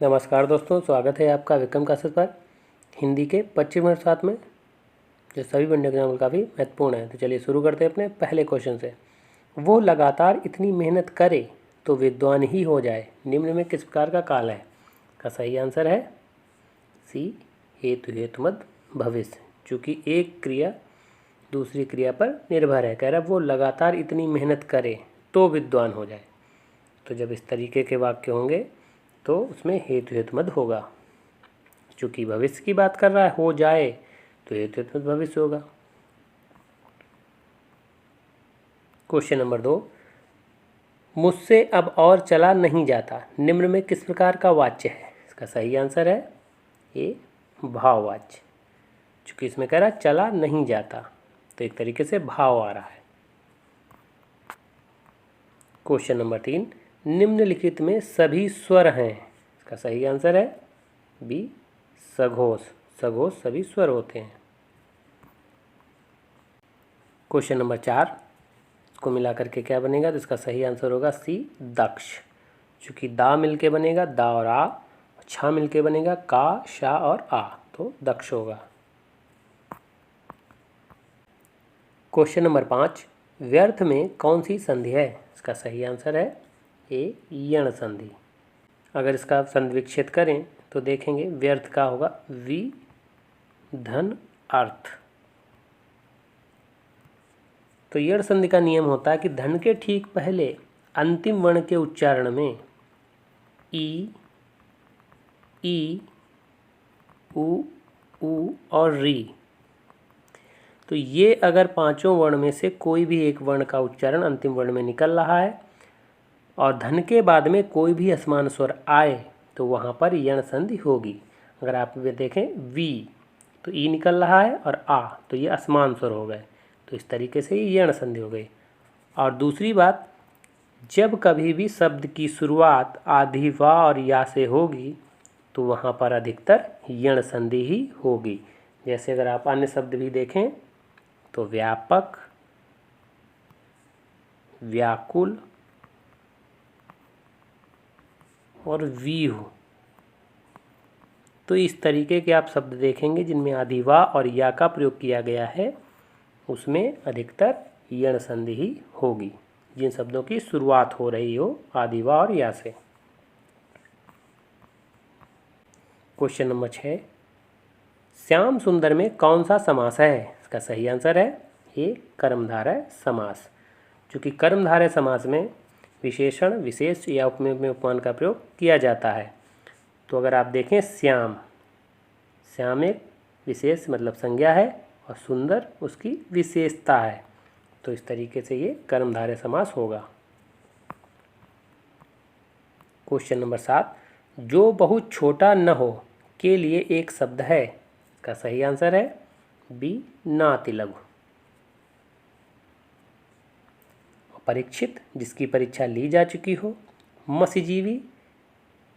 नमस्कार दोस्तों, स्वागत है आपका विक्रम क्लासेस पर। हिंदी के 25 मिनट साथ में जो सभी बंदे एग्जाम में काफ़ी महत्वपूर्ण है। तो चलिए शुरू करते हैं अपने पहले क्वेश्चन से। वो लगातार इतनी मेहनत करे तो विद्वान ही हो जाए, निम्न में किस प्रकार का काल है? का सही आंसर है सी, हेतु हेतुमद भविष्य। चूँकि एक क्रिया दूसरी क्रिया पर निर्भर है। कह रहा है वो लगातार इतनी मेहनत करे तो विद्वान हो जाए। तो जब इस तरीके के वाक्य होंगे तो उसमें हेतु हेतुमद होगा। चूँकि भविष्य की बात कर रहा है, हो जाए, तो हेतु हेतुमद भविष्य होगा। क्वेश्चन नंबर 2, मुझसे अब और चला नहीं जाता, निम्न में किस प्रकार का वाच्य है? इसका सही आंसर है ए, भाववाच्य। चूँकि इसमें कह रहा है चला नहीं जाता, तो एक तरीके से भाव आ रहा है। क्वेश्चन नंबर 3, निम्नलिखित में सभी स्वर हैं। इसका सही आंसर है बी, सघोष। सघोष सभी स्वर होते हैं। क्वेश्चन नंबर 4, इसको मिलाकर के क्या बनेगा? तो इसका सही आंसर होगा सी, दक्ष। चूँकि दा मिलके बनेगा दा और आ, छा मिलके बनेगा का, शा और आ, तो दक्ष होगा। क्वेश्चन नंबर 5, व्यर्थ में कौन सी संधि है? इसका सही आंसर है ए, यण संधि। अगर इसका संधि विच्छेद करें तो देखेंगे व्यर्थ का होगा वि, धन, अर्थ। तो यण संधि का नियम होता है कि धन के ठीक पहले अंतिम वर्ण के उच्चारण में ई, उ और री, तो ये अगर पांचों वर्ण में से कोई भी एक वर्ण का उच्चारण अंतिम वर्ण में निकल रहा है और धन के बाद में कोई भी असमान स्वर आए तो वहाँ पर यण संधि होगी। अगर आप ये देखें वी, तो ई निकल रहा है और आ, तो ये असमान स्वर हो गए, तो इस तरीके से ये यण संधि हो गई। और दूसरी बात, जब कभी भी शब्द की शुरुआत आधि वा और या से होगी तो वहाँ पर अधिकतर यण संधि ही होगी। जैसे अगर आप अन्य शब्द भी देखें तो व्यापक, व्याकुल और व्यूह, तो इस तरीके के आप शब्द देखेंगे जिनमें आधि वा और या का प्रयोग किया गया है, उसमें अधिकतर यण संधि ही होगी, जिन शब्दों की शुरुआत हो रही हो आधि वा और या से। क्वेश्चन नंबर 6, श्याम सुंदर में कौन सा समास है? इसका सही आंसर है ए, कर्मधारय समास। चूँकि कर्मधारय समास में विशेषण, विशेष या उपमेय में उपमान का प्रयोग किया जाता है। तो अगर आप देखें श्याम, श्याम एक विशेष मतलब संज्ञा है और सुंदर उसकी विशेषता है, तो इस तरीके से ये कर्मधारय समास होगा। क्वेश्चन नंबर 7, जो बहुत छोटा न हो के लिए एक शब्द है। इसका सही आंसर है बी, नाति लघु। परीक्षित, जिसकी परीक्षा ली जा चुकी हो। मत्स्यजीवी,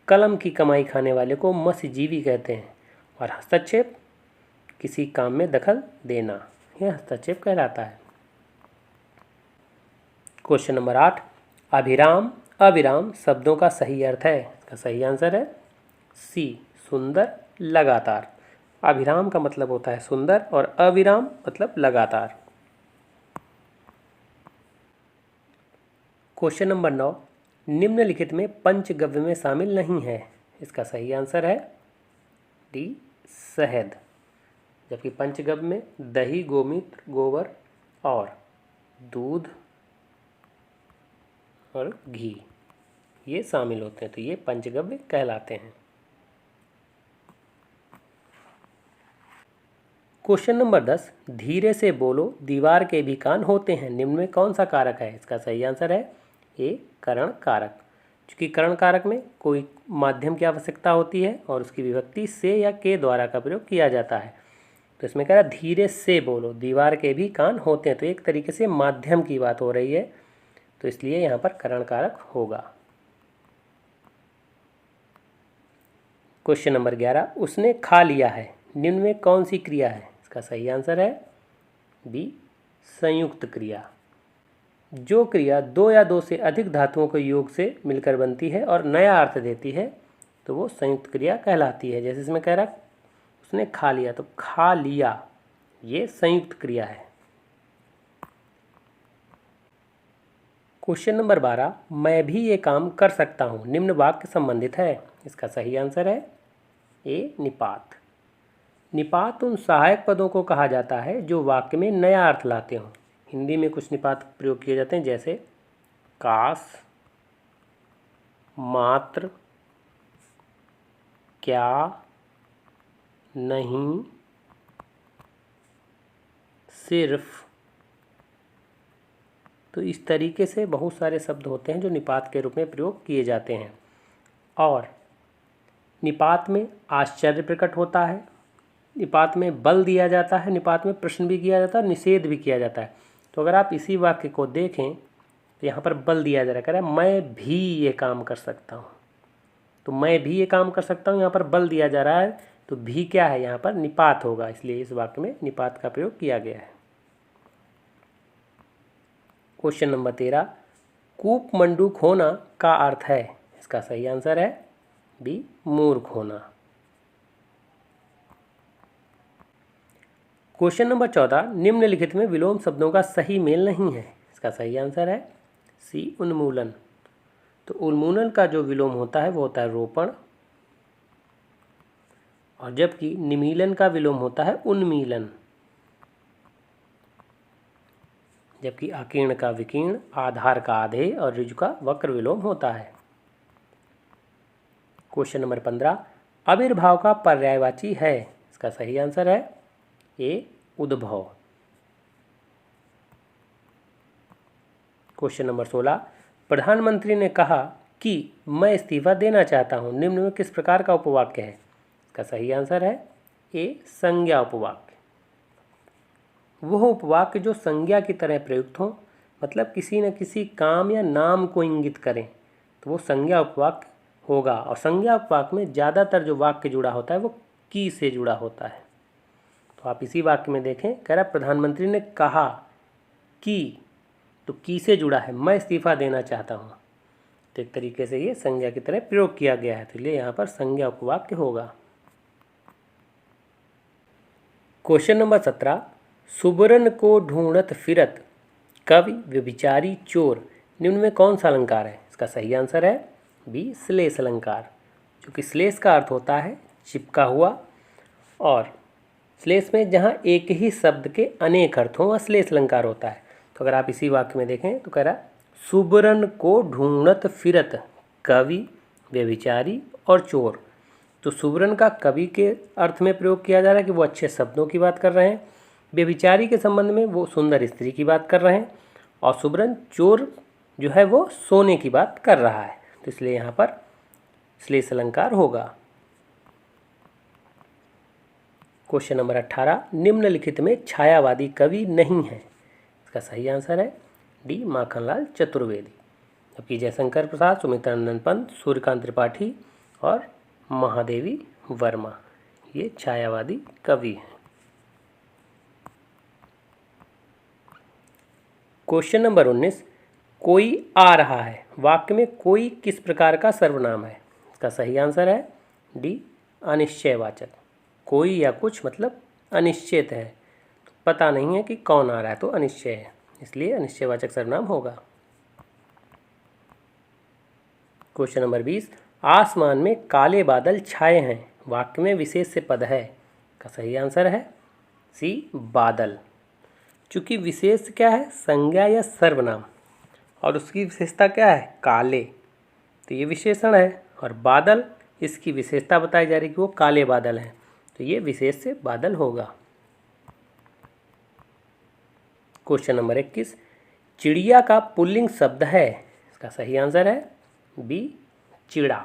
कलम की कमाई खाने वाले को मत्स्यजीवी कहते हैं। और हस्तक्षेप, किसी काम में दखल देना, यह हस्तक्षेप कहलाता है। क्वेश्चन नंबर 8, अभिराम अविराम शब्दों का सही अर्थ है। इसका सही आंसर है सी, सुंदर, लगातार। अभिराम का मतलब होता है सुंदर और अविराम मतलब लगातार। क्वेश्चन नंबर 9, निम्नलिखित में पंचगव्य में शामिल नहीं है। इसका सही आंसर है डी, शहद। जबकि पंचगव्य में दही, गोमूत्र, गोबर और दूध और घी ये शामिल होते हैं, तो ये पंचगव्य कहलाते हैं। क्वेश्चन नंबर 10, धीरे से बोलो, दीवार के भी कान होते हैं, निम्न में कौन सा कारक है? इसका सही आंसर है ए, करण कारक। क्योंकि करण कारक में कोई माध्यम की आवश्यकता होती है और उसकी विभक्ति से या के द्वारा का प्रयोग किया जाता है। तो इसमें कह रहा है धीरे से बोलो, दीवार के भी कान होते हैं, तो एक तरीके से माध्यम की बात हो रही है, तो इसलिए यहाँ पर करण कारक होगा। क्वेश्चन नंबर 11, उसने खा लिया है, निम्न में कौन सी क्रिया है? इसका सही आंसर है बी, संयुक्त क्रिया। जो क्रिया दो या दो से अधिक धातुओं के योग से मिलकर बनती है और नया अर्थ देती है तो वो संयुक्त क्रिया कहलाती है। जैसे इसमें कह रहा उसने खा लिया, तो खा लिया ये संयुक्त क्रिया है। क्वेश्चन नंबर 12, मैं भी ये काम कर सकता हूँ, निम्न वाक्य संबंधित है। इसका सही आंसर है ए, निपात। निपात उन सहायक पदों को कहा जाता है जो वाक्य में नया अर्थ लाते हों। हिंदी में कुछ निपात प्रयोग किए जाते हैं, जैसे काश, मात्र, क्या, नहीं, सिर्फ। तो इस तरीके से बहुत सारे शब्द होते हैं जो निपात के रूप में प्रयोग किए जाते हैं। और निपात में आश्चर्य प्रकट होता है, निपात में बल दिया जाता है, निपात में प्रश्न भी किया जाता है और निषेध भी किया जाता है। तो अगर आप इसी वाक्य को देखें तो यहाँ पर बल दिया जा रहा है, मैं भी ये काम कर सकता हूँ। तो मैं भी ये काम कर सकता हूँ, यहाँ पर बल दिया जा रहा है, तो भी क्या है, यहाँ पर निपात होगा, इसलिए इस वाक्य में निपात का प्रयोग किया गया है। क्वेश्चन नंबर 13, कूप मंडूक होना का अर्थ है। इसका सही आंसर है बी, मूर्ख होना। क्वेश्चन नंबर 14, निम्नलिखित में विलोम शब्दों का सही मेल नहीं है। इसका सही आंसर है सी, उन्मूलन। तो उन्मूलन का जो विलोम होता है वो होता है रोपण, और जबकि निमीलन का विलोम होता है उन्मीलन, जबकि अकीर्ण का विकीर्ण, आधार का आधेय और ऋजु का वक्र विलोम होता है। क्वेश्चन नंबर 15, आविर्भाव का पर्यायवाची है। इसका सही आंसर है ए, उद्भव। क्वेश्चन नंबर 16, प्रधानमंत्री ने कहा कि मैं इस्तीफा देना चाहता हूं, निम्न में किस प्रकार का उपवाक्य है। इसका सही आंसर है ए, संज्ञा उपवाक्य। वह उपवाक्य जो संज्ञा की तरह प्रयुक्त हो, मतलब किसी न किसी काम या नाम को इंगित करें, तो वो संज्ञा उपवाक्य होगा। और संज्ञा उपवाक्य में ज़्यादातर जो वाक्य जुड़ा होता है वो की से जुड़ा होता है। तो आप इसी वाक्य में देखें, कह रहा प्रधानमंत्री ने कहा कि, तो की से जुड़ा है, मैं इस्तीफा देना चाहता हूँ, तो एक तरीके से ये संज्ञा की तरह प्रयोग किया गया है, तो इसलिए यहाँ पर संज्ञा उपवाक्य होगा। क्वेश्चन नंबर 17, सुबरन को ढूंढत फिरत कवि व्यभिचारी चोर, निम्न में कौन सा अलंकार है। इसका सही आंसर है बी, श्लेष अलंकार। क्योंकि श्लेष का अर्थ होता है चिपका हुआ, और श्लेष में जहाँ एक ही शब्द के अनेक अर्थ हों वह श्लेष अलंकार होता है। तो अगर आप इसी वाक्य में देखें तो कह रहा सुबरन को ढूंढत फिरत कवि व्यभिचारी और चोर। तो सुबरन का कवि के अर्थ में प्रयोग किया जा रहा है कि वो अच्छे शब्दों की बात कर रहे हैं, व्यभिचारी के संबंध में वो सुंदर स्त्री की बात कर रहे हैं, और सुबरन चोर जो है वो सोने की बात कर रहा है। तो इसलिए यहाँ पर श्लेष अलंकार होगा। क्वेश्चन नंबर 18, निम्नलिखित में छायावादी कवि नहीं है। इसका सही आंसर है डी, माखनलाल चतुर्वेदी। जबकि जयशंकर प्रसाद, सुमित्रानंदन पंत, सूर्यकांत त्रिपाठी और महादेवी वर्मा ये छायावादी कवि हैं। क्वेश्चन नंबर 19, कोई आ रहा है, वाक्य में कोई किस प्रकार का सर्वनाम है। इसका सही आंसर है डी, अनिश्चयवाचक। कोई या कुछ मतलब अनिश्चित है, पता नहीं है कि कौन आ रहा है, तो अनिश्चय है, इसलिए अनिश्चयवाचक सर्वनाम होगा। क्वेश्चन नंबर 20, आसमान में काले बादल छाए हैं, वाक्य में विशेष से पद है। का सही आंसर है सी, बादल। चूँकि विशेष क्या है, संज्ञा या सर्वनाम, और उसकी विशेषता क्या है, काले, तो ये विशेषण है, और बादल इसकी विशेषता बताई जा रही है कि वो काले बादल हैं, तो ये विशेष से बादल होगा। क्वेश्चन नंबर 21, चिड़िया का पुल्लिंग शब्द है। इसका सही आंसर है बी, चिड़ा।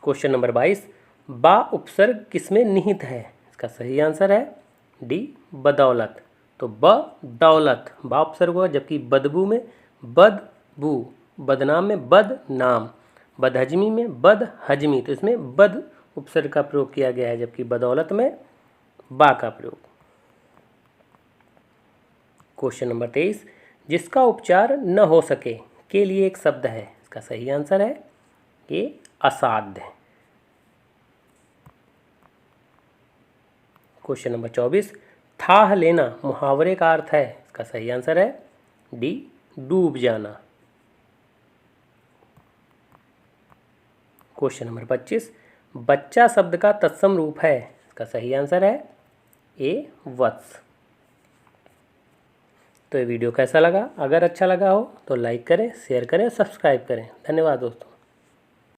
क्वेश्चन नंबर 22, बा उपसर्ग किसमें निहित है। इसका सही आंसर है डी, बदौलत। तो ब दौलत, बा उपसर्ग हुआ, जबकि बदबू में बदबू, बदनाम में बदनाम, बदहजमी में बदहजमी, तो इसमें बद उपसर्ग का प्रयोग किया गया है, जबकि बदौलत में बा का प्रयोग। क्वेश्चन नंबर 23, जिसका उपचार न हो सके के लिए एक शब्द है। इसका सही आंसर है ये असाध्य। क्वेश्चन नंबर 24, थाह लेना मुहावरे का अर्थ है। इसका सही आंसर है डी, डूब जाना। क्वेश्चन नंबर 25, बच्चा शब्द का तत्सम रूप है। इसका सही आंसर है ए, वत्स। तो ये वीडियो कैसा लगा? अगर अच्छा लगा हो तो लाइक करें, शेयर करें, सब्सक्राइब करें। धन्यवाद दोस्तों।